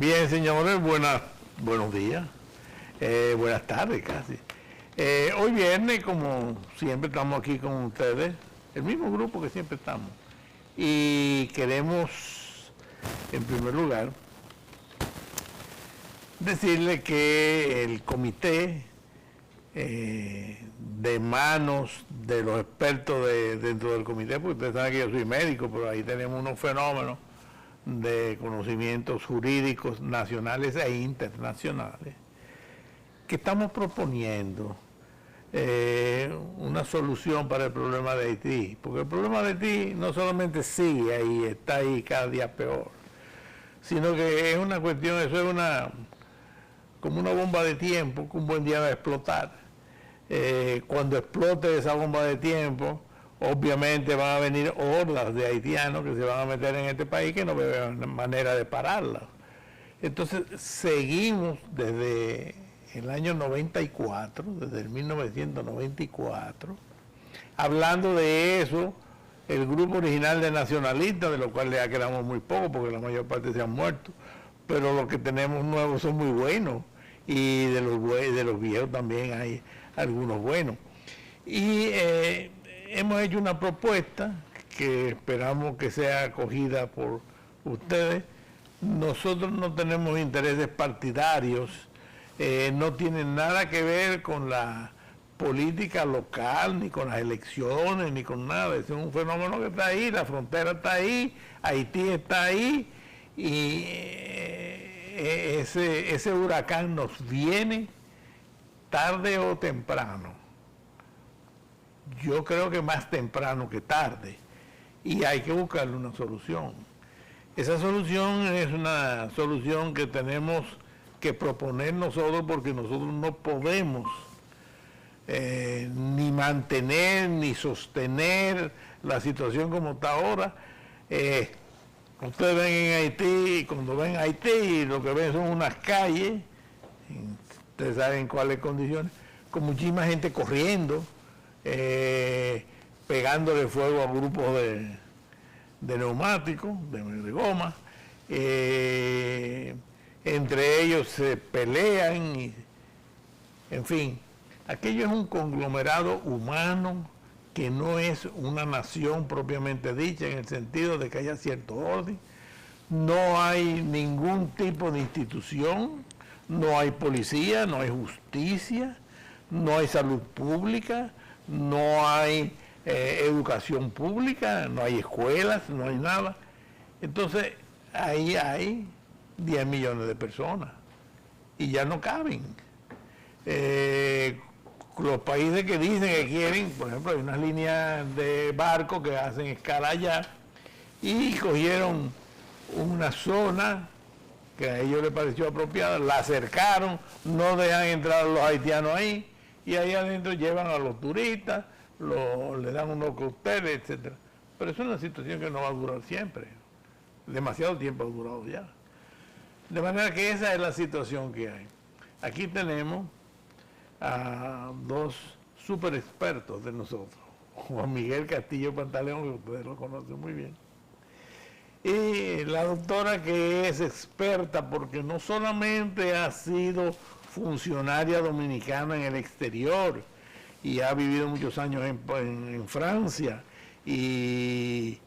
Bien, señores, buenos días, buenas tardes casi. Hoy viernes, como siempre, estamos aquí con ustedes, el mismo grupo que siempre estamos. Y queremos, en primer lugar, decirle que el comité, de manos de los expertos dentro del comité, porque ustedes saben que yo soy médico, pero ahí tenemos unos fenómenos de conocimientos jurídicos nacionales e internacionales, que estamos proponiendo una solución para el problema de Haití, porque el problema de Haití no solamente sigue ahí, está ahí cada día peor, sino que es una cuestión, eso es como una bomba de tiempo que un buen día va a explotar. Cuando explote esa bomba de tiempo, obviamente van a venir hordas de haitianos que se van a meter en este país que no veo manera de pararla. Entonces seguimos desde el año 94, desde el 1994, hablando de eso, el grupo original de nacionalistas, de los cuales ya quedamos muy poco porque la mayor parte se han muerto, pero los que tenemos nuevos son muy buenos, y de los viejos también hay algunos buenos. Y hemos hecho una propuesta que esperamos que sea acogida por ustedes. Nosotros no tenemos intereses partidarios, no tienen nada que ver con la política local, ni con las elecciones, ni con nada. Es un fenómeno que está ahí, la frontera está ahí, Haití está ahí, y ese huracán nos viene tarde o temprano. Yo creo que más temprano que tarde, y hay que buscarle una solución. Esa solución es una solución que tenemos que proponer nosotros, porque nosotros no podemos ni mantener ni sostener la situación como está ahora. Ustedes ven en Haití, y cuando ven Haití, lo que ven son unas calles, ustedes saben cuáles condiciones, con muchísima gente corriendo, pegándole fuego a grupos de neumáticos, de goma, entre ellos se pelean, y, en fin, aquello es un conglomerado humano que no es una nación propiamente dicha, en el sentido de que haya cierto orden. No hay ningún tipo de institución, no hay policía, no hay justicia, no hay salud pública, no hay educación pública, no hay escuelas, no hay nada. Entonces, ahí hay 10 millones de personas y ya no caben. Los países que dicen que quieren, por ejemplo, hay unas líneas de barco que hacen escala allá, y cogieron una zona que a ellos les pareció apropiada, la acercaron, no dejan entrar a los haitianos ahí, y ahí adentro llevan a los turistas, le dan unos cócteles, etcétera. Pero es una situación que no va a durar siempre. Demasiado tiempo ha durado ya. De manera que esa es la situación que hay. Aquí tenemos a dos super expertos de nosotros, Juan Miguel Castillo Pantaleón, que ustedes lo conocen muy bien, y la doctora, que es experta porque no solamente ha sido funcionaria dominicana en el exterior y ha vivido muchos años en Francia y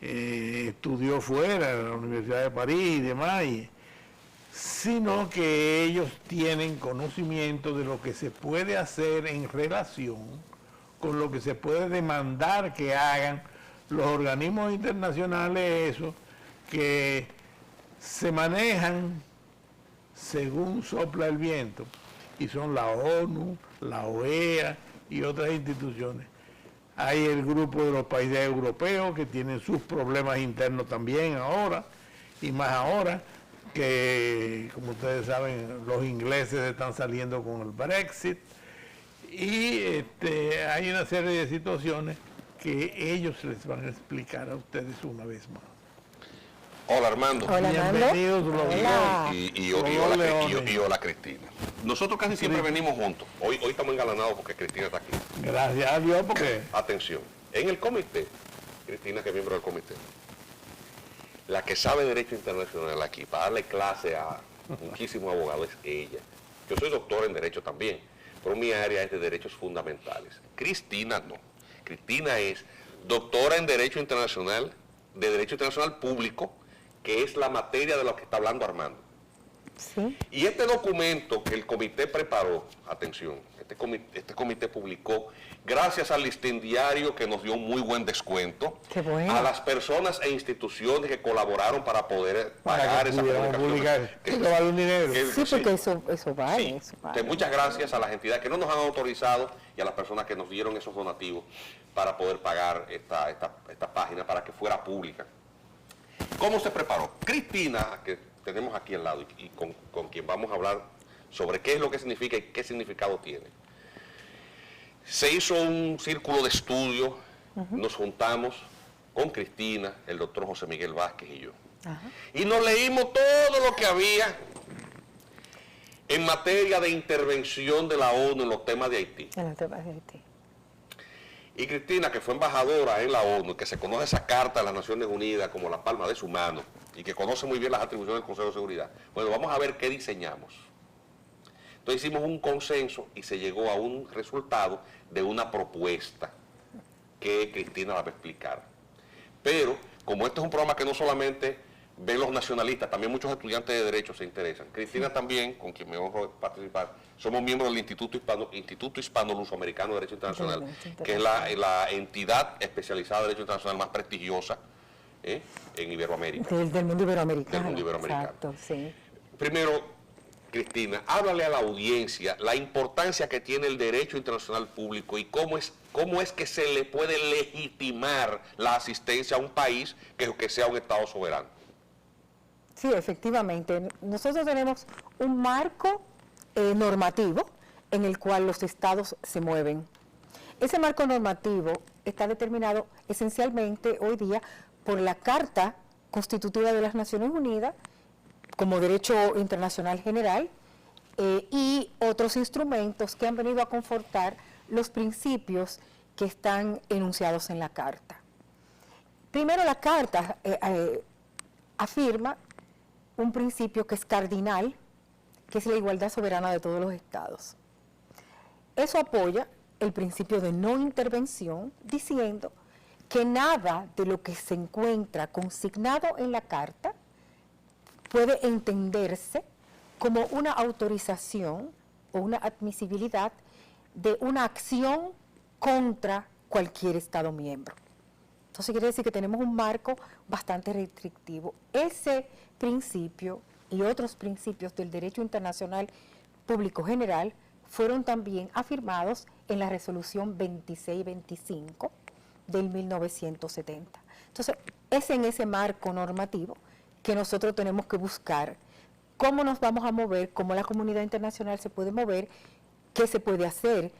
estudió fuera, en la Universidad de París y demás, sino que ellos tienen conocimiento de lo que se puede hacer en relación con lo que se puede demandar que hagan los organismos internacionales, eso, que se manejan según sopla el viento, y son la ONU, la OEA y otras instituciones. Hay el grupo de los países europeos que tienen sus problemas internos también ahora, y más ahora que, como ustedes saben, los ingleses están saliendo con el Brexit, y hay una serie de situaciones que ellos les van a explicar a ustedes una vez más. Hola Armando. Hola, bienvenidos los hola. Y hola Cristina. Nosotros casi siempre venimos juntos. Hoy estamos engalanados porque Cristina está aquí. Gracias a Dios, porque Atención, en el comité, Cristina, que es miembro del comité, la que sabe derecho internacional aquí, para darle clase a muchísimos abogados, es ella. Yo soy doctor en derecho también, pero mi área es de derechos fundamentales. Cristina no. Cristina es doctora en derecho internacional, de derecho internacional público, que es la materia de lo que está hablando Armando. Sí. Y este documento que el comité preparó, atención, este comité publicó, gracias al Listín Diario, que nos dio un muy buen descuento, Qué bueno. a las personas e instituciones que colaboraron para poder pagar esa publicar, publicación. que vale un dinero. Sí, porque eso vale. Sí. Eso vale. Muchas gracias a las entidades que no nos han autorizado y a las personas que nos dieron esos donativos para poder pagar esta página para que fuera pública. ¿Cómo se preparó? Cristina, que tenemos aquí al lado y con quien vamos a hablar sobre qué es lo que significa y qué significado tiene. Se hizo un círculo de estudio, nos juntamos con Cristina, el doctor José Miguel Vázquez y yo. Ajá. Y nos leímos todo lo que había en materia de intervención de la ONU en los temas de Haití. En el tema de Haití. Y Cristina, que fue embajadora en la ONU, que se conoce esa carta de las Naciones Unidas como la palma de su mano, y que conoce muy bien las atribuciones del Consejo de Seguridad. Bueno, vamos a ver qué diseñamos. Entonces hicimos un consenso y se llegó a un resultado de una propuesta que Cristina la va a explicar. Pero, como este es un programa que no solamente ven los nacionalistas, también muchos estudiantes de Derecho se interesan. Cristina también, con quien me honro participar, somos miembros del Instituto Hispano-Lusoamericano de Derecho Internacional, que es la entidad especializada de Derecho Internacional más prestigiosa en Iberoamérica. Del mundo iberoamericano. Del mundo iberoamericano. Exacto, sí. Primero, Cristina, háblale a la audiencia la importancia que tiene el derecho internacional público y cómo es que se le puede legitimar la asistencia a un país que sea un Estado soberano. Sí, efectivamente. Nosotros tenemos un marco normativo en el cual los estados se mueven. Ese marco normativo está determinado esencialmente hoy día por la Carta Constitutiva de las Naciones Unidas como derecho internacional general y otros instrumentos que han venido a confortar los principios que están enunciados en la Carta. Primero, la Carta afirma un principio que es cardinal, que es la igualdad soberana de todos los estados. Eso apoya el principio de no intervención, diciendo que nada de lo que se encuentra consignado en la Carta puede entenderse como una autorización o una admisibilidad de una acción contra cualquier Estado miembro. Entonces quiere decir que tenemos un marco bastante restrictivo. Ese principio y otros principios del derecho internacional público general fueron también afirmados en la resolución 2625 del 1970. Entonces, es en ese marco normativo que nosotros tenemos que buscar cómo nos vamos a mover, cómo la comunidad internacional se puede mover, qué se puede hacer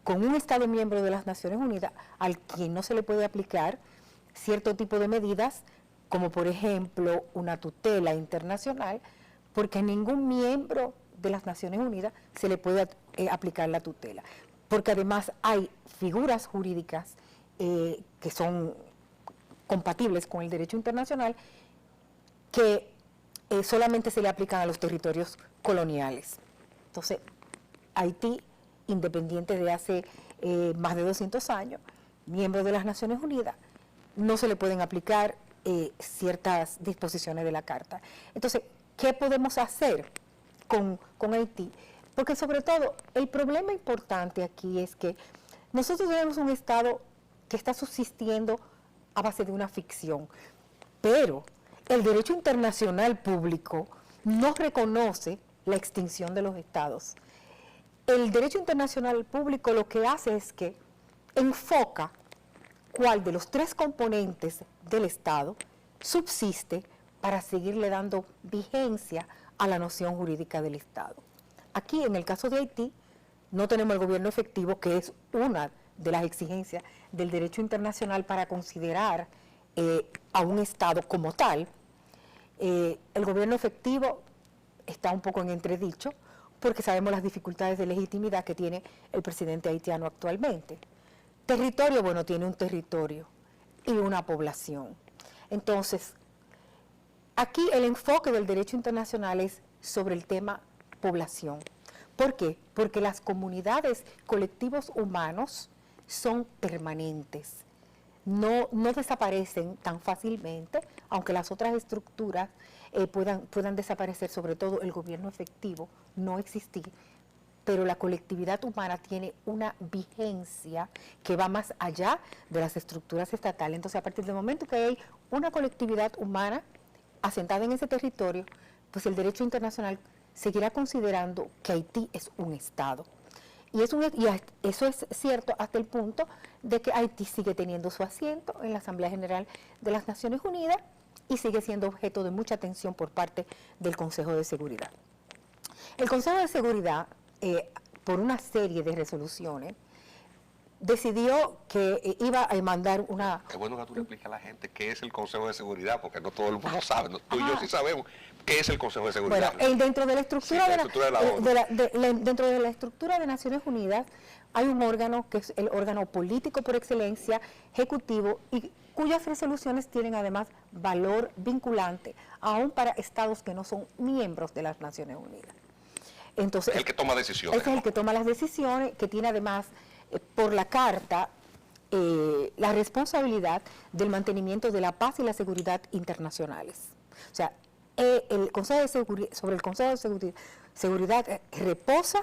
con un Estado miembro de las Naciones Unidas al quien no se le puede aplicar cierto tipo de medidas, como por ejemplo una tutela internacional, porque a ningún miembro de las Naciones Unidas se le puede aplicar la tutela, porque además hay figuras jurídicas que son compatibles con el derecho internacional que solamente se le aplican a los territorios coloniales. Entonces, Haití, independiente de hace más de 200 años, miembro de las Naciones Unidas, no se le pueden aplicar ciertas disposiciones de la Carta. Entonces, ¿qué podemos hacer con Haití? Porque sobre todo, el problema importante aquí es que nosotros tenemos un Estado que está subsistiendo a base de una ficción, pero el derecho internacional público no reconoce la extinción de los estados. El derecho internacional público lo que hace es que enfoca cuál de los tres componentes del Estado subsiste para seguirle dando vigencia a la noción jurídica del Estado. Aquí, en el caso de Haití, no tenemos el gobierno efectivo, que es una de las exigencias del derecho internacional para considerar a un Estado como tal. El gobierno efectivo está un poco en entredicho porque sabemos las dificultades de legitimidad que tiene el presidente haitiano actualmente. Territorio, bueno, tiene un territorio y una población. Entonces, aquí el enfoque del derecho internacional es sobre el tema población. ¿Por qué? Porque las comunidades, colectivos humanos son permanentes. No desaparecen tan fácilmente, aunque las otras estructuras puedan desaparecer, sobre todo el gobierno efectivo, no existir, pero la colectividad humana tiene una vigencia que va más allá de las estructuras estatales. Entonces, a partir del momento que hay una colectividad humana asentada en ese territorio, pues el derecho internacional seguirá considerando que Haití es un Estado. Y eso es cierto hasta el punto de que Haití sigue teniendo su asiento en la Asamblea General de las Naciones Unidas y sigue siendo objeto de mucha atención por parte del Consejo de Seguridad. El Consejo de Seguridad, por una serie de resoluciones, decidió que iba a mandar una... Qué bueno que tú le expliques a la gente qué es el Consejo de Seguridad, porque no todo el mundo sabe, tú y yo sí sabemos qué es el Consejo de Seguridad. Bueno, dentro de la estructura, dentro de la estructura de Naciones Unidas hay un órgano que es el órgano político por excelencia, ejecutivo, y cuyas resoluciones tienen además valor vinculante, aún para estados que no son miembros de las Naciones Unidas. Entonces, el que toma decisiones. Es el que toma las decisiones, que tiene además por la Carta la responsabilidad del mantenimiento de la paz y la seguridad internacionales. O sea, el Consejo de sobre el Consejo de Seguridad reposa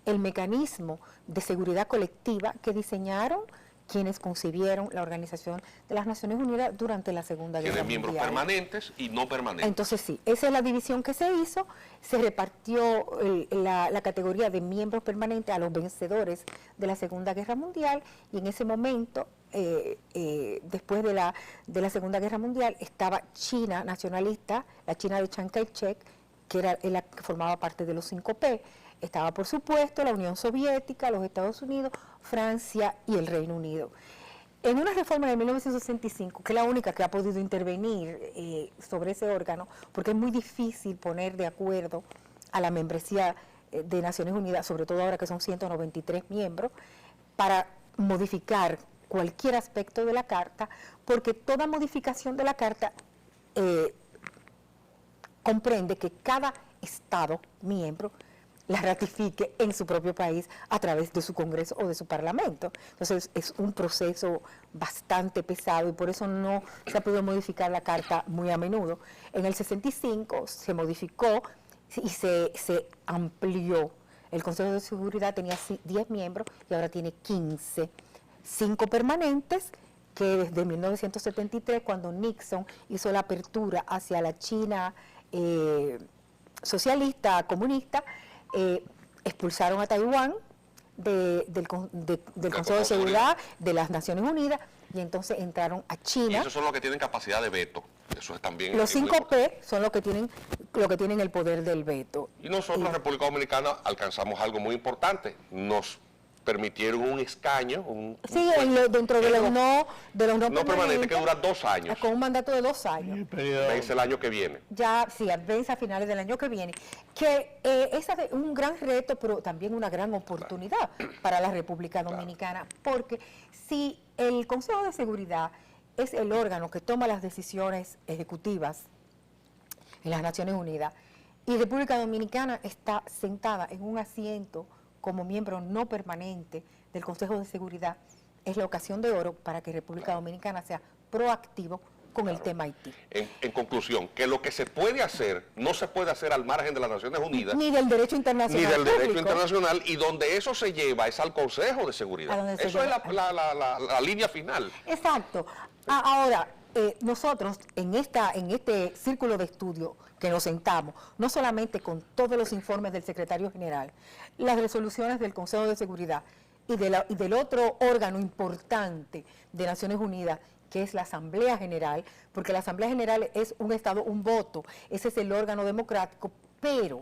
el mecanismo de seguridad colectiva que diseñaron quienes concibieron la Organización de las Naciones Unidas durante la Segunda Guerra Mundial. Tiene miembros permanentes y no permanentes. Entonces sí, esa es la división que se hizo, se repartió la categoría de miembros permanentes a los vencedores de la Segunda Guerra Mundial, y en ese momento, después de la Segunda Guerra Mundial, estaba China nacionalista, la China de Chiang Kai-shek, que era la que formaba parte de los 5P. Estaba, por supuesto, la Unión Soviética, los Estados Unidos, Francia y el Reino Unido. En una reforma de 1965, que es la única que ha podido intervenir sobre ese órgano, porque es muy difícil poner de acuerdo a la membresía de Naciones Unidas, sobre todo ahora que son 193 miembros, para modificar cualquier aspecto de la Carta, porque toda modificación de la Carta comprende que cada Estado miembro la ratifique en su propio país a través de su Congreso o de su Parlamento. Entonces es un proceso bastante pesado y por eso no se ha podido modificar la Carta muy a menudo. En el 65 se modificó y se amplió. El Consejo de Seguridad tenía 10 miembros y ahora tiene 15. 5 permanentes, que desde 1973, cuando Nixon hizo la apertura hacia la China socialista, comunista, expulsaron a Taiwán del Consejo de Seguridad de las Naciones Unidas, y entonces entraron a China. Y esos son los que tienen capacidad de veto. Eso es también. Los 5P son los que tienen el poder del veto. Y nosotros, República Dominicana, alcanzamos algo muy importante. Nos permitieron un escaño. Dentro de los no permanentes, que dura 2 años. Con un mandato de 2 años. Vence el año que viene. Vence a finales del año que viene. Que es un gran reto, pero también una gran oportunidad para la República Dominicana, porque si el Consejo de Seguridad es el órgano que toma las decisiones ejecutivas en las Naciones Unidas, y República Dominicana está sentada en un asiento como miembro no permanente del Consejo de Seguridad, es la ocasión de oro para que República Dominicana sea proactivo con el tema Haití. En conclusión, que lo que se puede hacer, no se puede hacer al margen de las Naciones Unidas. Ni del derecho internacional. Ni del derecho internacional, y donde eso se lleva es al Consejo de Seguridad. Eso es la línea final. Exacto. Ahora, nosotros en este círculo de estudio que nos sentamos, no solamente con todos los informes del secretario general, las resoluciones del Consejo de Seguridad y del otro órgano importante de Naciones Unidas, que es la Asamblea General, porque la Asamblea General es un Estado, un voto, ese es el órgano democrático, pero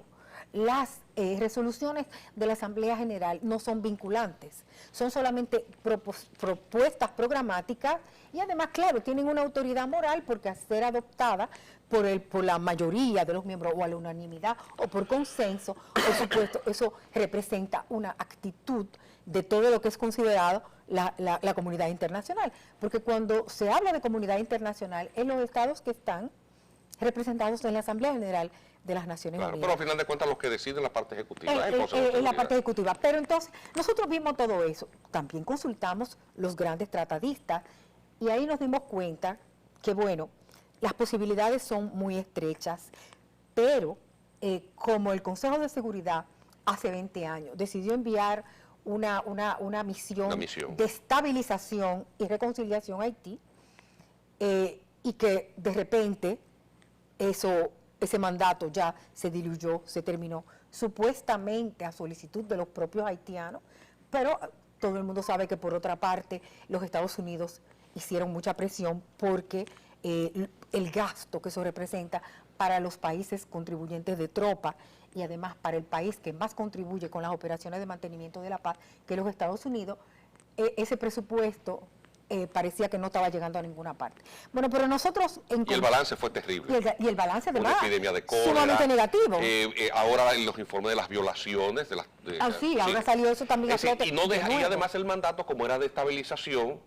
las resoluciones de la Asamblea General no son vinculantes, son solamente propuestas programáticas, y además, claro, tienen una autoridad moral porque al ser adoptada por la mayoría de los miembros, o a la unanimidad, o por consenso, por supuesto, eso representa una actitud de todo lo que es considerado la comunidad internacional. Porque cuando se habla de comunidad internacional, en los estados que están representados en la Asamblea General de las Naciones Claro, Unidas. pero al final de cuentas los que deciden la parte ejecutiva es el Consejo de En la Seguridad. parte ejecutiva. Pero entonces, nosotros vimos todo eso. También consultamos los grandes tratadistas y ahí nos dimos cuenta que, bueno, las posibilidades son muy estrechas, pero como el Consejo de Seguridad hace 20 años decidió enviar una misión de estabilización y reconciliación a Haití, y que de repente ese mandato ya se diluyó, se terminó, supuestamente a solicitud de los propios haitianos, pero todo el mundo sabe que por otra parte los Estados Unidos hicieron mucha presión porque el gasto que eso representa para los países contribuyentes de tropa y además para el país que más contribuye con las operaciones de mantenimiento de la paz, que los Estados Unidos, ese presupuesto parecía que no estaba llegando a ninguna parte. Bueno, pero nosotros... Y el balance fue terrible. Y el balance, Una además, epidemia de cólera, sumamente negativo. Ahora en los informes de las violaciones... sí, ahora salió eso también a flote. Y además el mandato, como era de estabilización,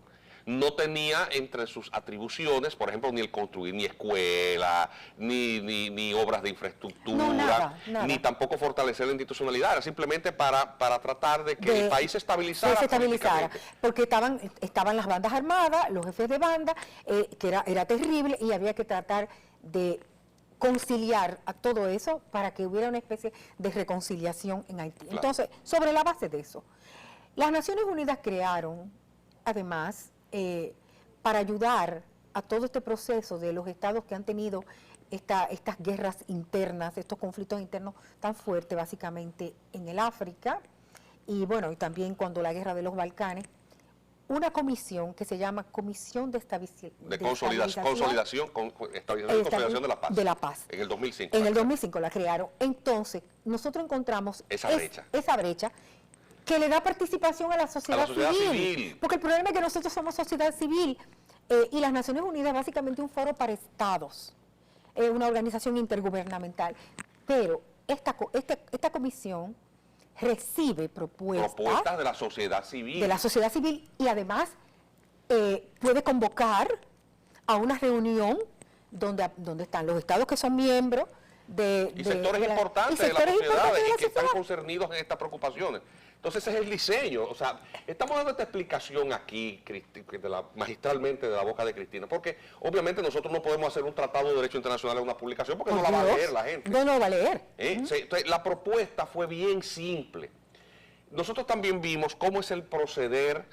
no tenía entre sus atribuciones, por ejemplo, ni el construir ni escuela, ni obras de infraestructura, No, nada. ni tampoco fortalecer la institucionalidad, era simplemente para tratar de que el país se estabilizara. Porque estaban las bandas armadas, los jefes de banda, que era terrible y había que tratar de conciliar a todo eso para que hubiera una especie de reconciliación en Haití. Claro. Entonces, sobre la base de eso, las Naciones Unidas crearon, además, para ayudar a todo este proceso de los estados que han tenido estas guerras internas, estos conflictos internos tan fuertes básicamente en el África y bueno, y también cuando la guerra de los Balcanes, una comisión que se llama Comisión de Estabilización de la Paz. En el 2005. En el 2005 la crearon. Entonces, nosotros encontramos esa brecha que le da participación a la sociedad civil. Porque el problema es que nosotros somos sociedad civil y las Naciones Unidas es básicamente un foro para estados, una organización intergubernamental. Pero esta comisión recibe propuestas de la sociedad civil. De la sociedad civil y además puede convocar a una reunión donde están los estados que son miembros y sectores importantes de la sociedad y que están concernidos en estas preocupaciones. Entonces ese es el diseño. O sea, estamos dando esta explicación aquí, magistralmente de la boca de Cristina, porque obviamente nosotros no podemos hacer un tratado de derecho internacional en una publicación porque no la va a leer la gente. No va a leer. Entonces, la propuesta fue bien simple. Nosotros también vimos cómo es el proceder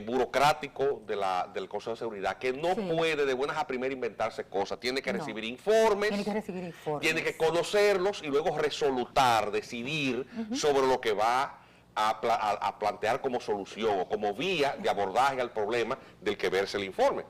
burocrático del Consejo de Seguridad, que no puede de buenas a primeras inventarse cosas, tiene que recibir informes, tiene que conocerlos y luego resolutar, decidir sobre lo que va a plantear como solución o como vía de abordaje al problema del que verse el informe.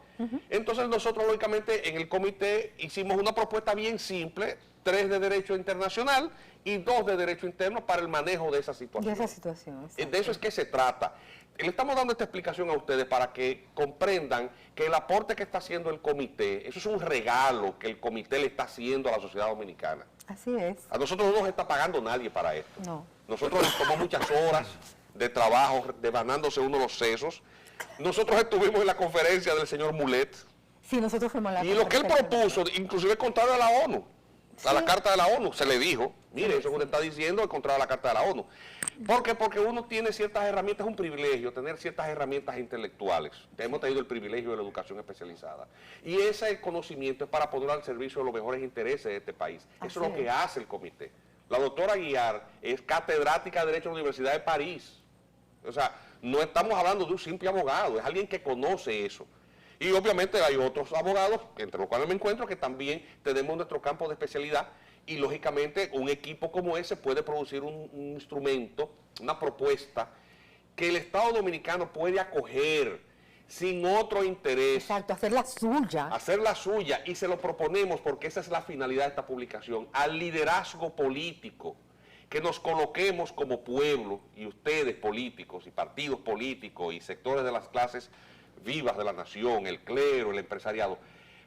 Entonces nosotros lógicamente en el comité hicimos una propuesta bien simple, 3 de derecho internacional y 2 de derecho interno para el manejo de esa situación. De eso es que se trata. Le estamos dando esta explicación a ustedes para que comprendan que el aporte que está haciendo el comité, eso es un regalo que el comité le está haciendo a la sociedad dominicana. Así es. A nosotros no nos está pagando nadie para esto. No. Nosotros les tomamos muchas horas de trabajo, devanándose uno los sesos. Nosotros estuvimos en la conferencia del señor Mulet. Sí, nosotros fuimos a la conferencia. Y lo que él propuso, inclusive contrario a la ONU, a la Carta de la ONU, se le dijo, mire, eso que usted está diciendo es contrario a la Carta de la ONU. ¿Por qué? Porque uno tiene ciertas herramientas, es un privilegio tener ciertas herramientas intelectuales. Hemos tenido el privilegio de la educación especializada. Y ese conocimiento es para poner al servicio de los mejores intereses de este país. Eso es lo que hace el comité. La doctora Guiar es catedrática de Derecho en la Universidad de París. O sea, no estamos hablando de un simple abogado, es alguien que conoce eso. Y obviamente hay otros abogados, entre los cuales me encuentro, que también tenemos nuestro campo de especialidad y lógicamente un equipo como ese puede producir un instrumento, una propuesta que el Estado Dominicano puede acoger sin otro interés. Exacto, hacer la suya. Hacer la suya y se lo proponemos porque esa es la finalidad de esta publicación, al liderazgo político, que nos coloquemos como pueblo y ustedes políticos y partidos políticos y sectores de las clases vivas de la nación, el clero, el empresariado,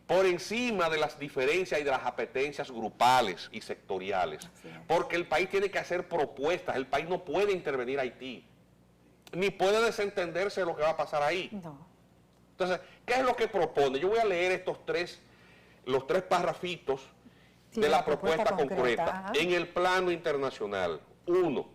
por encima de las diferencias y de las apetencias grupales y sectoriales. Porque el país tiene que hacer propuestas, el país no puede intervenir a Haití, ni puede desentenderse de lo que va a pasar ahí. No. Entonces, ¿qué es lo que propone? Yo voy a leer estos 3 los 3 párrafitos Sí, de la la propuesta propuesta concreta, concreta. ajá. En el plano internacional, 1,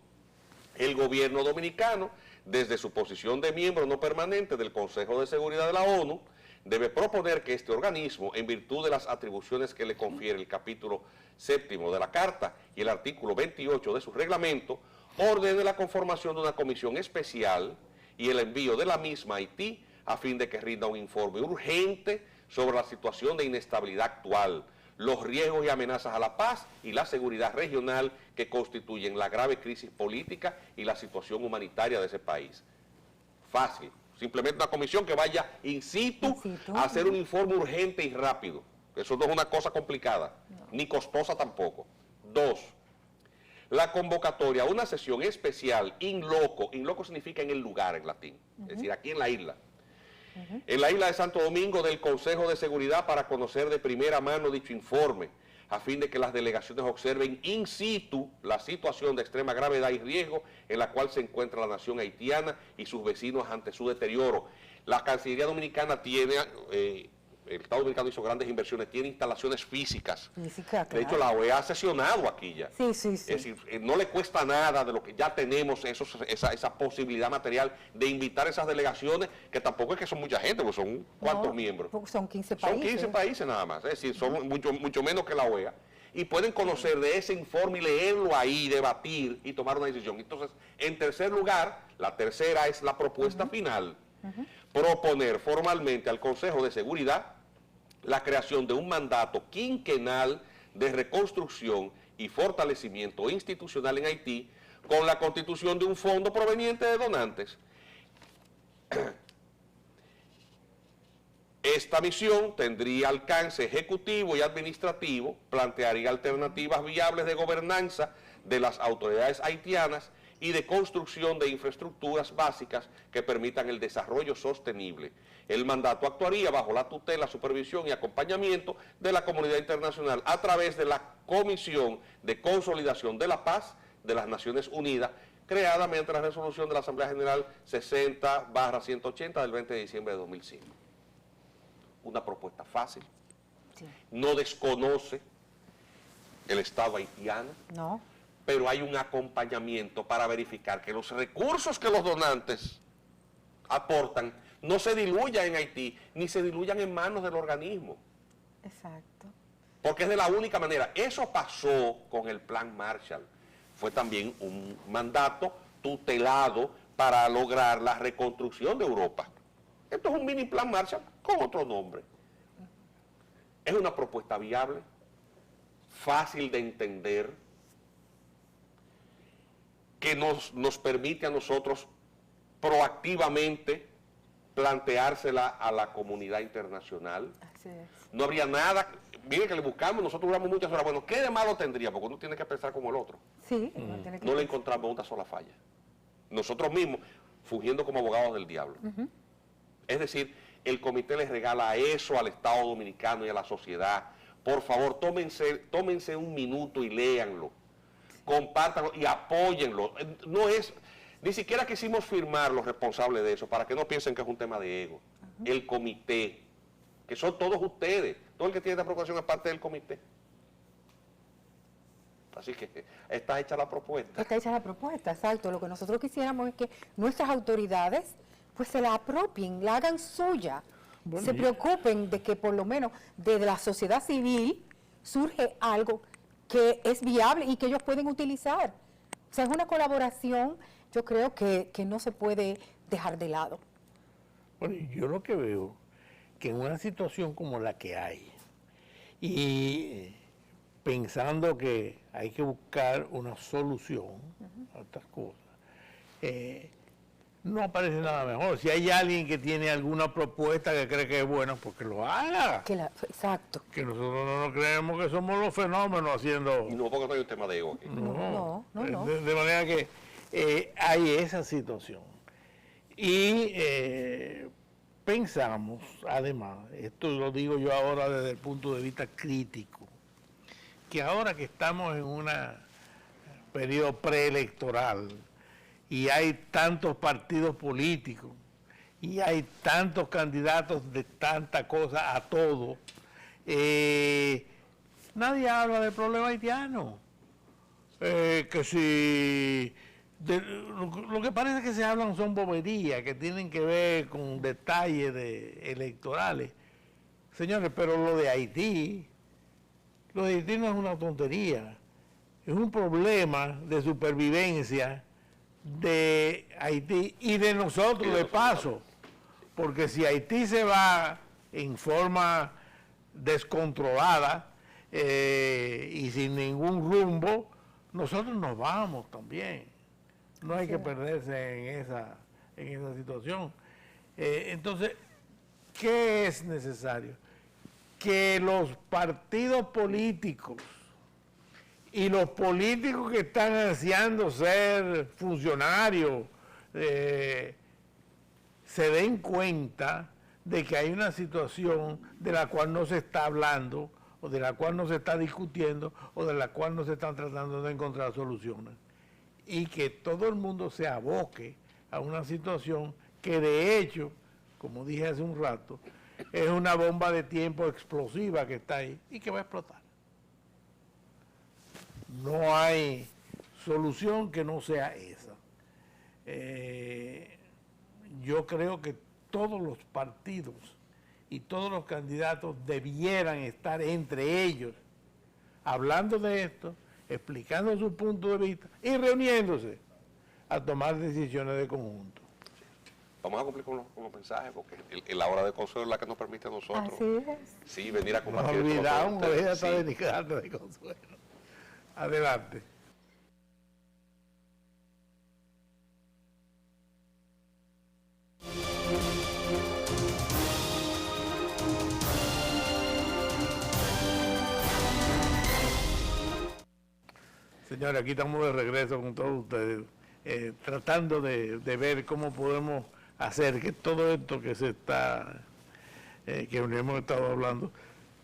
el gobierno dominicano, desde su posición de miembro no permanente del Consejo de Seguridad de la ONU, debe proponer que este organismo, en virtud de las atribuciones que le confiere el capítulo 7º de la Carta y el artículo 28 de su reglamento, ordene la conformación de una comisión especial y el envío de la misma a Haití a fin de que rinda un informe urgente sobre la situación de inestabilidad actual, los riesgos y amenazas a la paz y la seguridad regional que constituyen la grave crisis política y la situación humanitaria de ese país. Fácil. Simplemente una comisión que vaya in situ a hacer un informe urgente y rápido. Eso no es una cosa complicada, ni costosa tampoco. 2, la convocatoria a una sesión especial in loco significa en el lugar en latín, es decir, aquí en la isla. En la isla de Santo Domingo del Consejo de Seguridad para conocer de primera mano dicho informe, a fin de que las delegaciones observen in situ la situación de extrema gravedad y riesgo en la cual se encuentra la nación haitiana y sus vecinos ante su deterioro. La Cancillería Dominicana tiene, el Estado Dominicano hizo grandes inversiones, tiene instalaciones físicas. Física, De hecho, claro. la OEA ha sesionado aquí ya. Sí, sí, sí. Es decir, no le cuesta nada de lo que ya tenemos, esa posibilidad material de invitar esas delegaciones, que tampoco es que son mucha gente, porque son ¿cuántos No, miembros? porque son 15 Son países. 15 países nada más, es decir, son mucho menos que la OEA. Y pueden conocer de ese informe y leerlo ahí, debatir y tomar una decisión. Entonces, en tercer lugar, la tercera es la propuesta final. Proponer formalmente al Consejo de Seguridad la creación de un mandato quinquenal de reconstrucción y fortalecimiento institucional en Haití con la constitución de un fondo proveniente de donantes. Esta misión tendría alcance ejecutivo y administrativo, plantearía alternativas viables de gobernanza de las autoridades haitianas y de construcción de infraestructuras básicas que permitan el desarrollo sostenible. El mandato actuaría bajo la tutela, supervisión y acompañamiento de la comunidad internacional a través de la Comisión de Consolidación de la Paz de las Naciones Unidas, creada mediante la resolución de la Asamblea General 60/180 del 20 de diciembre de 2005. Una propuesta fácil, Sí. no desconoce el Estado haitiano, No. pero hay un acompañamiento para verificar que los recursos que los donantes aportan no se diluyan en Haití, ni se diluyan en manos del organismo, Exacto. porque es de la única manera. Eso pasó con el Plan Marshall, fue también un mandato tutelado para lograr la reconstrucción de Europa. Esto es un mini Plan Marshall con otro nombre. Es una propuesta viable, fácil de entender, que nos permite a nosotros proactivamente planteársela a la comunidad internacional. Así es. No habría nada, mire que le buscamos, nosotros duramos muchas horas, bueno, ¿qué de malo tendría? Porque uno tiene que pensar como el otro. Sí, uno tiene que No le encontramos una sola falla. Nosotros mismos, fungiendo como abogados del diablo. Es decir, el comité les regala eso al Estado Dominicano y a la sociedad. Por favor, tómense un minuto y léanlo. Compártanlo y apóyenlo. No es, ni siquiera quisimos firmar los responsables de eso, para que no piensen que es un tema de ego. El comité, que son todos ustedes, todo el que tiene esta preocupación es parte del comité. Así que está hecha la propuesta. Está hecha la propuesta, exacto. Lo que nosotros quisiéramos es que nuestras autoridades pues se la apropien, la hagan suya, Bueno, se preocupen de que por lo menos desde la sociedad civil surge algo que es viable y que ellos pueden utilizar. O sea, es una colaboración, yo creo que no se puede dejar de lado. Bueno, yo lo que veo, que en una situación como la que hay, y pensando que hay que buscar una solución a estas cosas, no aparece nada mejor. Si hay alguien que tiene alguna propuesta que cree que es buena, pues que lo haga. Exacto. Que nosotros no nos creemos que somos los fenómenos haciendo... Y no, porque no hay un tema de ego aquí. No. De manera que hay esa situación. Y pensamos, además, esto lo digo yo ahora desde el punto de vista crítico, que ahora que estamos en un periodo preelectoral y hay tantos partidos políticos y hay tantos candidatos de tanta cosa a todo, Nadie habla del problema haitiano. Que si... lo que parece que se hablan son boberías que tienen que ver con detalles electorales. Señores, pero lo de Haití no es una tontería. Es un problema de supervivencia de Haití y de nosotros de paso. Porque si Haití se va en forma descontrolada y sin ningún rumbo, nosotros nos vamos también. No hay que perderse en esa situación. Entonces, ¿qué es necesario? Que los partidos políticos y los políticos que están ansiando ser funcionarios se den cuenta de que hay una situación de la cual no se está hablando, o de la cual no se está discutiendo, o de la cual no se están tratando de encontrar soluciones. Y que todo el mundo se aboque a una situación que de hecho, como dije hace un rato, es una bomba de tiempo explosiva que está ahí y que va a explotar. No hay solución que no sea esa. Yo creo que todos los partidos y todos los candidatos debieran estar entre ellos hablando de esto, explicando su punto de vista y reuniéndose a tomar decisiones de conjunto. Vamos a cumplir con los mensajes, porque la hora de consuelo es la que nos permite a nosotros. Así es. Sí, venir a Nos compartir. olvidamos de ella sí. de consuelo. Adelante. Señores, aquí estamos de regreso con todos ustedes, tratando de ver cómo podemos hacer que todo esto que que hemos estado hablando,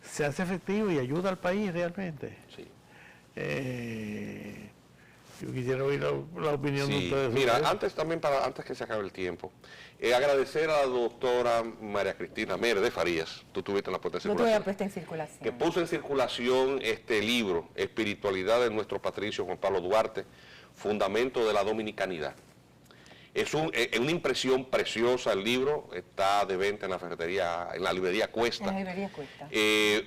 se hace efectivo y ayuda al país realmente. Sí. Yo quisiera oír la opinión de ustedes. Mira, antes que se acabe el tiempo, agradecer a la doctora María Cristina Mere de Farías, tú tuviste la puesta en No tuve circulación, la puesta en circulación. que puso en circulación este libro, Espiritualidad de nuestro patricio Juan Pablo Duarte, Fundamento de la Dominicanidad. Es una impresión preciosa el libro, está de venta en la ferretería, en la librería Cuesta. En la librería Cuesta.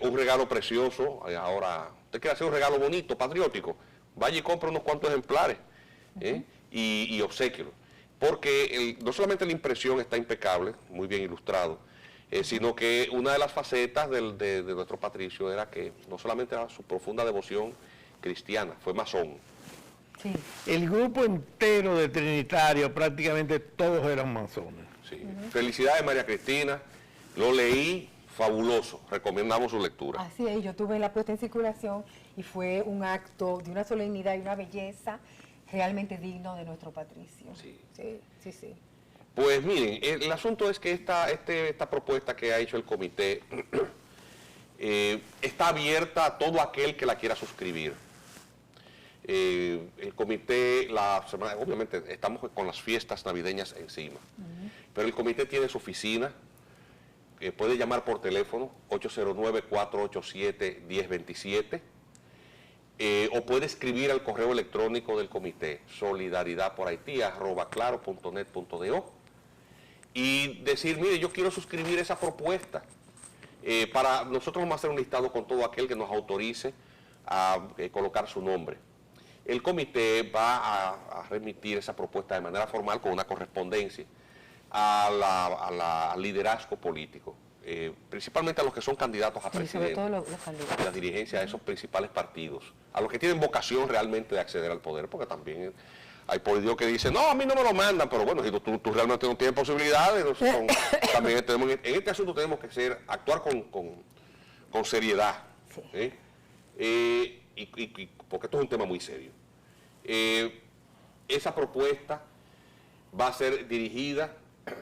Un regalo precioso, ahora, usted quiere hacer un regalo bonito, patriótico, vaya y compra unos cuantos ejemplares y obséquielo. Porque no solamente la impresión está impecable, muy bien ilustrado, sino que una de las facetas de nuestro patricio era que no solamente era su profunda devoción cristiana, fue masón. Sí. El grupo entero de Trinitario, prácticamente todos eran masones. Sí. Felicidades María Cristina, lo leí, fabuloso, recomendamos su lectura. Así es, yo tuve la puesta en circulación y fue un acto de una solemnidad y una belleza realmente digno de nuestro patricio. Sí. Sí, sí, sí. Pues miren, el asunto es que esta propuesta que ha hecho el comité está abierta a todo aquel que la quiera suscribir. El comité, obviamente estamos con las fiestas navideñas encima, pero el comité tiene su oficina, puede llamar por teléfono 809-487-1027 o puede escribir al correo electrónico del comité solidaridadporhaití@claro.net.do y decir, mire, yo quiero suscribir esa propuesta. Para nosotros vamos a hacer un listado con todo aquel que nos autorice a colocar su nombre. El comité va a remitir esa propuesta de manera formal con una correspondencia al liderazgo político, principalmente a los que son candidatos a presidente, sobre todo los candidatos. la dirigencia de esos principales partidos, a los que tienen vocación realmente de acceder al poder, porque también hay políticos que dicen, no, a mí no me lo mandan, pero bueno, si tú realmente no tienes posibilidades, también en este asunto tenemos que actuar con seriedad, Sí. porque esto es un tema muy serio. Esa propuesta va a ser dirigida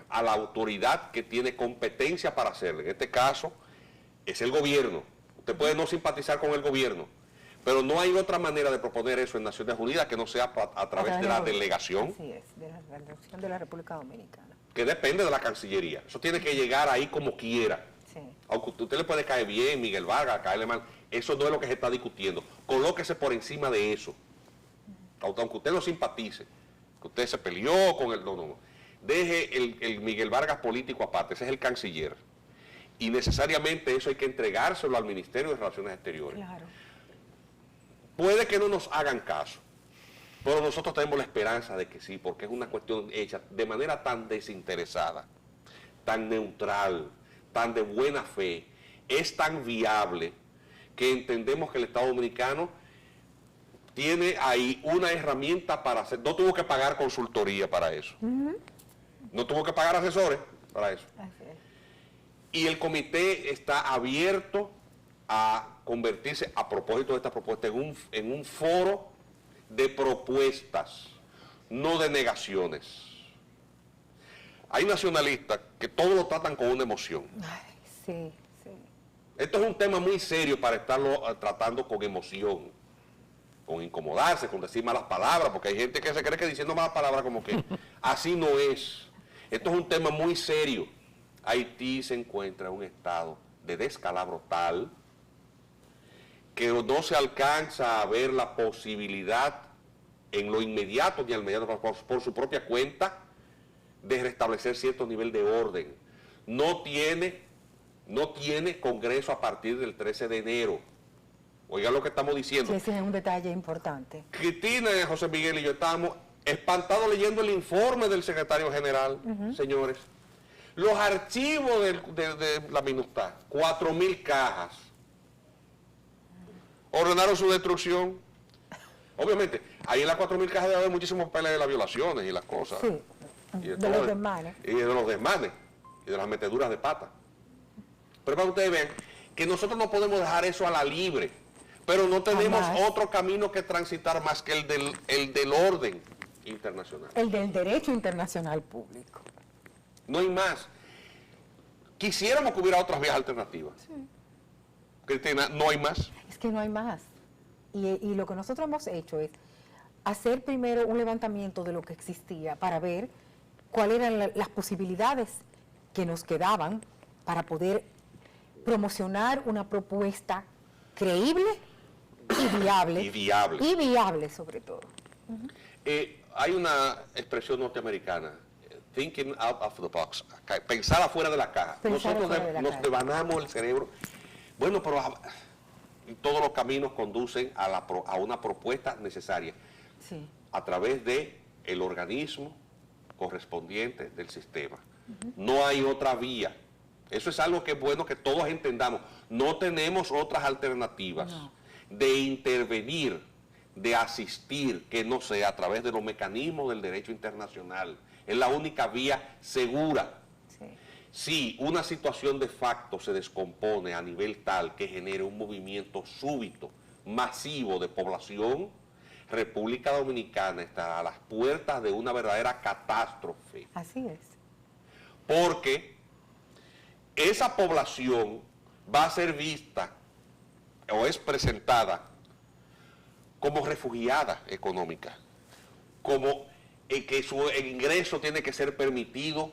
a la autoridad que tiene competencia para hacerlo. En este caso, es el gobierno. Usted puede no simpatizar con el gobierno, pero no hay otra manera de proponer eso en Naciones Unidas que no sea a través de la delegación. Así es, de la delegación de la República Dominicana. Que depende de la Cancillería. Eso tiene que llegar ahí como quiera. Sí. Aunque a usted le puede caer bien, Miguel Vargas, caerle mal, eso no es lo que se está discutiendo. Colóquese por encima de eso. Aunque usted no simpatice, que usted se peleó con el... No. Deje el Miguel Vargas político aparte, ese es el canciller. Y necesariamente eso hay que entregárselo al Ministerio de Relaciones Exteriores. Claro. Puede que no nos hagan caso, pero nosotros tenemos la esperanza de que sí, porque es una cuestión hecha de manera tan desinteresada, tan neutral, tan de buena fe, es tan viable que entendemos que el Estado Dominicano tiene ahí una herramienta para hacer, no tuvo que pagar consultoría para eso, no tuvo que pagar asesores para eso. Así es. Y el comité está abierto a convertirse, a propósito de esta propuesta, en un foro de propuestas, no de negaciones. Hay nacionalistas que todo lo tratan con una emoción. Ay, sí, sí. Esto es un tema muy serio para estarlo tratando con emoción, con incomodarse, con decir malas palabras, porque hay gente que se cree que diciendo malas palabras como que así no es. Esto es un tema muy serio. Haití se encuentra en un estado de descalabro tal que no se alcanza a ver la posibilidad en lo inmediato ni al mediano por su propia cuenta de restablecer cierto nivel de orden. No tiene Congreso a partir del 13 de enero. Oigan lo que estamos diciendo. Sí, ese es un detalle importante. Cristina, José Miguel y yo estábamos espantados leyendo el informe del secretario general, señores. Los archivos de la MINUSTAH, 4.000 cajas. Ordenaron su destrucción. Obviamente, ahí en las 4.000 cajas debe haber muchísimos papeles de las violaciones y las cosas. Sí, Y de los desmanes. Y de los desmanes, y de las meteduras de pata. Pero para que ustedes vean que nosotros no podemos dejar eso a la libre, pero no tenemos Jamás. otro camino que transitar más que el del orden internacional. El del derecho internacional público. No hay más. Quisiéramos que hubiera otras vías alternativas. Sí. Cristina, no hay más. Es que no hay más. Y lo que nosotros hemos hecho es hacer primero un levantamiento de lo que existía para ver cuáles eran las posibilidades que nos quedaban para poder promocionar una propuesta creíble y viable. Y viable. Y viable sobre todo. Hay una expresión norteamericana, thinking out of the box, pensar afuera de la caja. Pensar Nosotros afuera de la nos caja. devanamos el cerebro. Bueno, pero todos los caminos conducen a una propuesta necesaria Sí. a través de el organismo correspondiente del sistema. No hay otra vía. Eso es algo que es bueno que todos entendamos. No tenemos otras alternativas de intervenir, de asistir, que no sea a través de los mecanismos del derecho internacional. Es la única vía segura. Sí. Si una situación de facto se descompone a nivel tal que genere un movimiento súbito, masivo de población, República Dominicana estará a las puertas de una verdadera catástrofe. Así es. Porque esa población va a ser vista o es presentada como refugiada económica, como que su ingreso tiene que ser permitido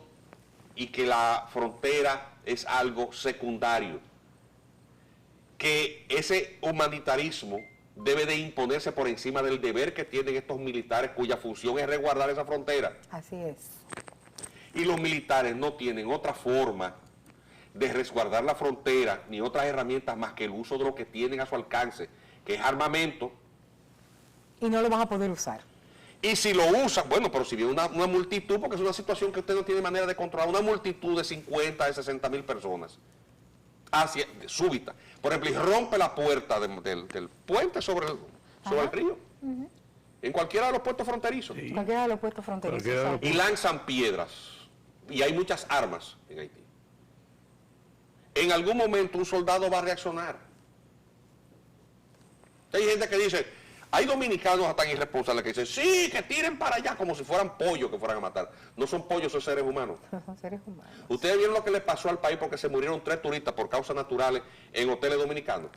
y que la frontera es algo secundario, que ese humanitarismo debe de imponerse por encima del deber que tienen estos militares cuya función es resguardar esa frontera. Así es. Y los militares no tienen otra forma de resguardar la frontera ni otras herramientas más que el uso de lo que tienen a su alcance, que es armamento. Y no lo van a poder usar. Y si lo usan, bueno, pero si viene una multitud, porque es una situación que usted no tiene manera de controlar, una multitud de 50, de 60.000 personas, súbita. Por ejemplo, y rompe la puerta del puente sobre el río, en cualquiera de los puertos fronterizos, Sí. Cualquiera de los puestos fronterizos. Cualquiera de los y lanzan piedras, y hay muchas armas en Haití. En algún momento un soldado va a reaccionar. Hay gente que dice, hay dominicanos tan irresponsables que dicen, sí, que tiren para allá, como si fueran pollos que fueran a matar. No son pollos, son seres humanos. Son seres humanos. ¿Ustedes vieron lo que le pasó al país porque se murieron 3 turistas por causas naturales en hoteles dominicanos?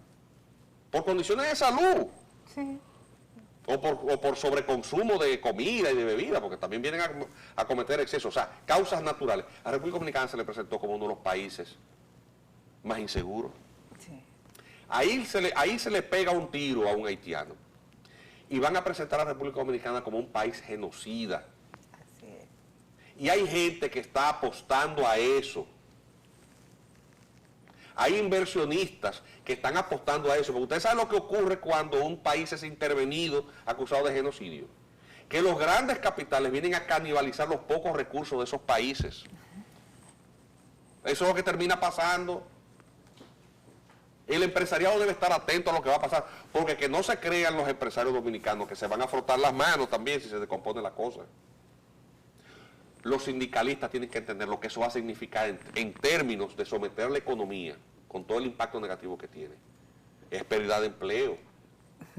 Por condiciones de salud. Sí. O por sobreconsumo de comida y de bebida, porque también vienen a cometer excesos. O sea, causas naturales. A República Dominicana se le presentó como uno de los países más inseguro. Sí. Ahí se le pega un tiro a un haitiano y van a presentar a la República Dominicana como un país genocida. Así es. Y hay gente que está apostando a eso. Hay inversionistas que están apostando a eso, porque ustedes saben lo que ocurre cuando un país es intervenido acusado de genocidio. Que los grandes capitales vienen a canibalizar los pocos recursos de esos países. Eso es lo que termina pasando. El empresariado debe estar atento a lo que va a pasar, porque que no se crean los empresarios dominicanos que se van a frotar las manos también si se descompone la cosa. Los sindicalistas tienen que entender lo que eso va a significar en términos de someter la economía con todo el impacto negativo que tiene. Es pérdida de empleo.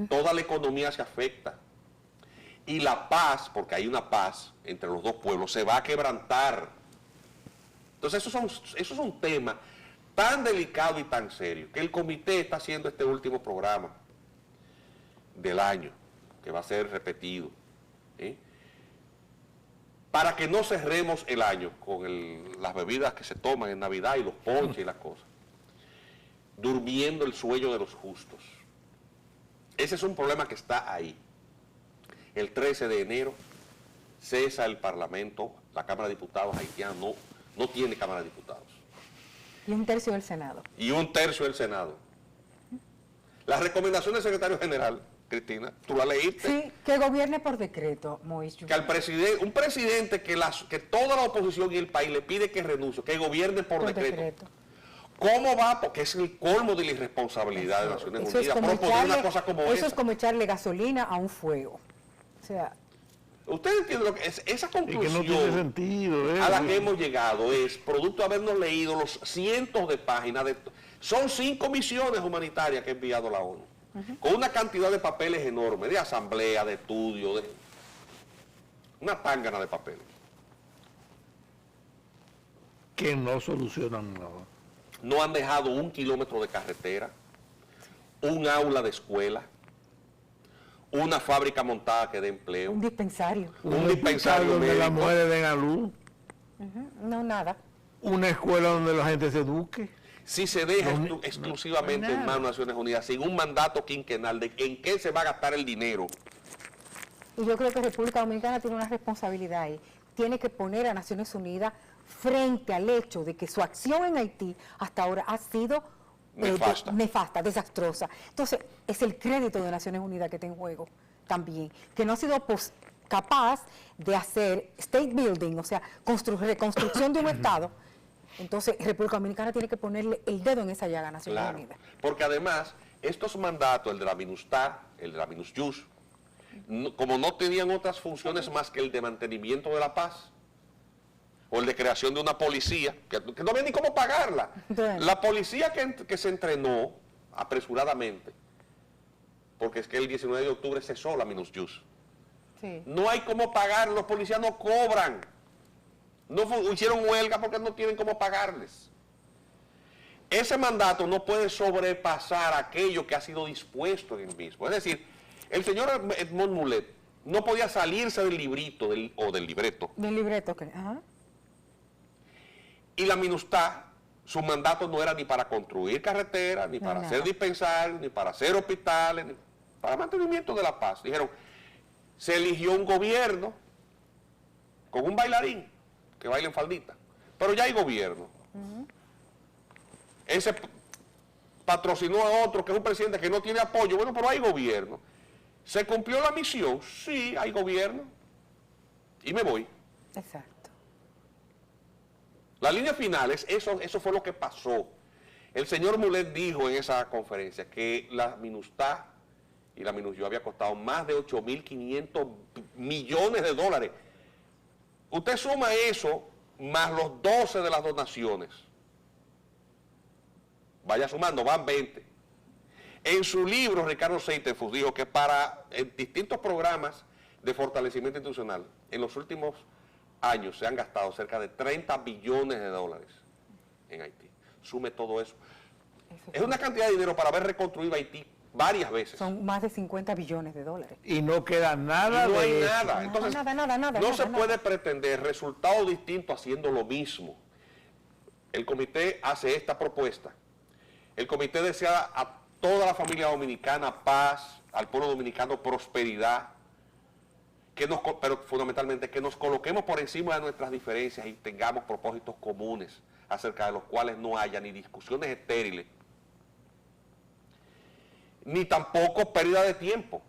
Toda la economía se afecta. Y la paz, porque hay una paz entre los dos pueblos, se va a quebrantar. Entonces esos son temas tan delicados y tan serios que el comité está haciendo este último programa del año, que va a ser repetido, ¿eh? Para que no cerremos el año con las bebidas que se toman en Navidad y los ponches y las cosas, durmiendo el sueño de los justos. Ese es un problema que está ahí. El 13 de enero cesa el Parlamento, la Cámara de Diputados haitiana no tiene Cámara de Diputados. Y un tercio del Senado. Y un tercio del Senado. La recomendación del secretario general, Cristina, tú la leíste. Sí, que gobierne por decreto, Moisés. Que al presidente, un presidente que toda la oposición y el país le pide que renuncie, que gobierne por decreto. ¿Cómo va? Porque es el colmo de la irresponsabilidad de Naciones Unidas proponer una cosa como esa. Eso es como echarle gasolina a un fuego. O sea, ustedes entienden lo que es esa conclusión y que no tiene sentido, a la que hemos llegado, es producto de habernos leído los cientos de páginas son 5 misiones humanitarias que ha enviado la ONU, con una cantidad de papeles enormes, de asamblea, de estudio, de una tángana de papeles. Que no solucionan nada. No han dejado 1 kilómetro de carretera, un aula de escuela, una fábrica montada que dé empleo. un dispensario. Un dispensario donde médico. las mujeres den a luz. No, nada. Una escuela donde la gente se eduque. Si se deja exclusivamente en manos de Naciones Unidas, sin un mandato quinquenal de en qué se va a gastar el dinero. Y yo creo que República Dominicana tiene una responsabilidad ahí. Tiene que poner a Naciones Unidas frente al hecho de que su acción en Haití hasta ahora ha sido nefasta, desastrosa. Entonces, es el crédito de Naciones Unidas que está en juego también, que no ha sido capaz de hacer state building, o sea, reconstrucción de un Estado. Entonces, República Dominicana tiene que ponerle el dedo en esa llaga a Naciones Unidas. Porque además, estos mandatos, el de la MINUSTAH, el de la MINUSYUS, como no tenían otras funciones más que el de mantenimiento de la paz, o el de creación de una policía, que no había ni cómo pagarla. La policía que se entrenó apresuradamente, porque es que el 19 de octubre cesó la MINUSYUS. Sí. No hay cómo pagar, los policías no cobran. Hicieron huelga porque no tienen cómo pagarles. Ese mandato no puede sobrepasar aquello que ha sido dispuesto en el mismo. Es decir, el señor Edmond Mulet no podía salirse del librito o del libreto. Del libreto, ajá. Y la MINUSTAH, su mandato no era ni para construir carreteras, ni para hacer dispensarios, ni para hacer hospitales, ni para mantenimiento de la paz. Dijeron, se eligió un gobierno con un bailarín que baila en faldita, pero ya hay gobierno. Ese patrocinó a otro que es un presidente que no tiene apoyo, bueno, pero hay gobierno. ¿Se cumplió la misión? Sí, hay gobierno. Y me voy. Exacto. La línea final es eso fue lo que pasó. El señor Mulet dijo en esa conferencia que la MINUSTAH y la MINUSYUS había costado más de 8.500 millones de dólares. Usted suma eso más los 12 de las donaciones. Vaya sumando, van 20. En su libro, Ricardo Seitenfus dijo que para distintos programas de fortalecimiento institucional, en los últimos años se han gastado cerca de 30 billones de dólares en Haití. Sume todo eso. Es una cantidad de dinero para haber reconstruido Haití varias veces. Son más de 50 billones de dólares. Y no queda nada y no hay de nada. eso. Entonces, Nada. no se puede pretender resultados distintos haciendo lo mismo. El comité hace esta propuesta El comité desea a toda la familia dominicana paz, al pueblo dominicano prosperidad, pero fundamentalmente que nos coloquemos por encima de nuestras diferencias y tengamos propósitos comunes acerca de los cuales no haya ni discusiones estériles, ni tampoco pérdida de tiempo.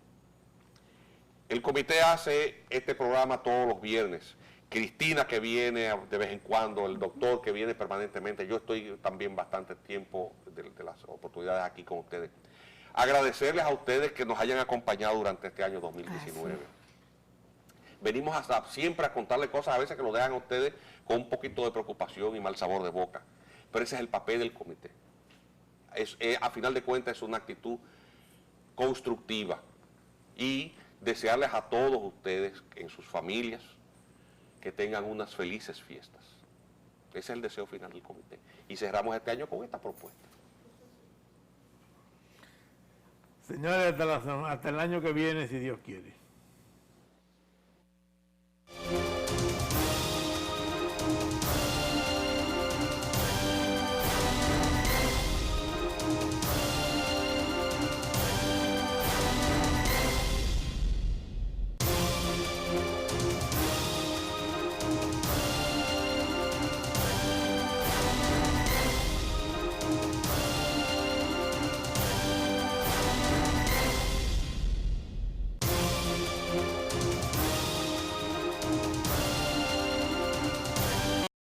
El comité hace este programa todos los viernes. Cristina, que viene de vez en cuando, el doctor que viene permanentemente, yo estoy también bastante tiempo de las oportunidades aquí con ustedes. Agradecerles a ustedes que nos hayan acompañado durante este año 2019. Sí. Venimos hasta siempre a contarles cosas a veces que lo dejan a ustedes con un poquito de preocupación y mal sabor de boca. Pero ese es el papel del comité. A final de cuentas es una actitud constructiva y desearles a todos ustedes en sus familias que tengan unas felices fiestas. Ese es el deseo final del comité. Y cerramos este año con esta propuesta. Señores, hasta el año que viene, si Dios quiere.